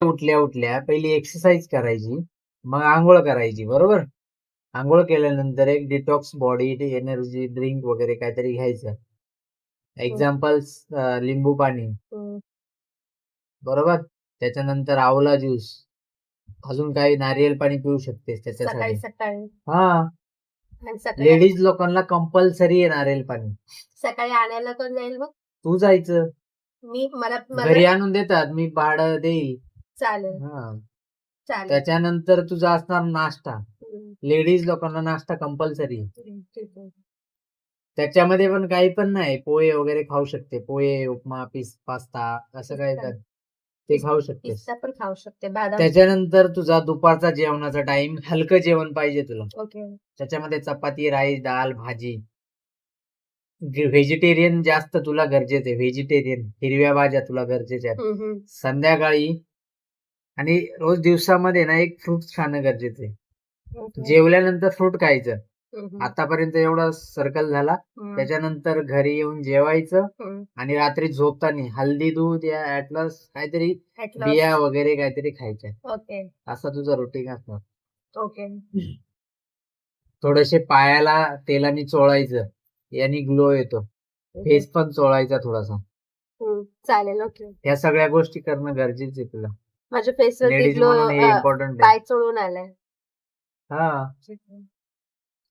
उठल्या उठल्या पहिली एक्सरसाइज करायची, मग आंघोळ करायची, बरोबर. आंघोळ केल्यानंतर एक डिटॉक्स बॉडी एनर्जी ड्रिंक वगैरे काहीतरी घ्यायचं. एक्झाम्पल लिंबू पाणी, बरोबर. त्याच्यानंतर आवळा ज्यूस, अजून काही नारियल पाणी पिऊ शकतेस त्याच्यासाठी. सकाळी हा, आणि सकाळी लेडीज लोकांना कंपल्सरी आहे नारियल पाणी. सकाळी आणायला कोण जाईल मग? तू जायचं, मला घरी आणून देतात, मी भाडं देईल. चालेल हा, चालेल. त्याच्यानंतर तुझा असणार नाश्ता. लेडीज लोकांना नाश्ता कंपल्सरी. त्याच्यामध्ये पण काही पण नाही, पोहे वगैरे खाऊ शकते, पोहे, उपमा, पास्ता, असं काय तर ते खाऊ शकते. पिस्ता पण खाऊ शकते, बदाम. त्याच्यानंतर तुझा दुपारचा जेवणाचा टाइम, हलकं जेवण पाहिजे तुला. ओके. त्याच्यामध्ये चपाती, राईस, डाळ, भाजी. व्हेजिटेरियन जास्त तुला गरजेचं आहे, व्हेजिटेरियन हिरव्या भाज्या तुला गरजेच्या आहेत. संध्याकाळी आणि रोज दिवसामध्ये ना एक फ्रूट खाणं गरजेचं आहे. जेवल्यानंतर फ्रूट खायचं. आतापर्यंत एवढा सर्कल झाला. त्याच्यानंतर घरी येऊन जेवायचं आणि रात्री झोपताना हल्दी दूध या ऍटलस काहीतरी बिया वगैरे काहीतरी खायच्या. ओके. असं तुझं रुटीन असणार. ओके. थोडेसे पायाला तेलाने चोळायचं, यानी ग्लो येतो. फेस पण चोळायचा थोडासा. चालेल. ओके. या सगळ्या गोष्टी करणं गरजेचं आहे तुला. माझ्या फेसवर लेडीज म्हणून हे इम्पॉर्टंट आहे. पाय चोळून आलाय. हा,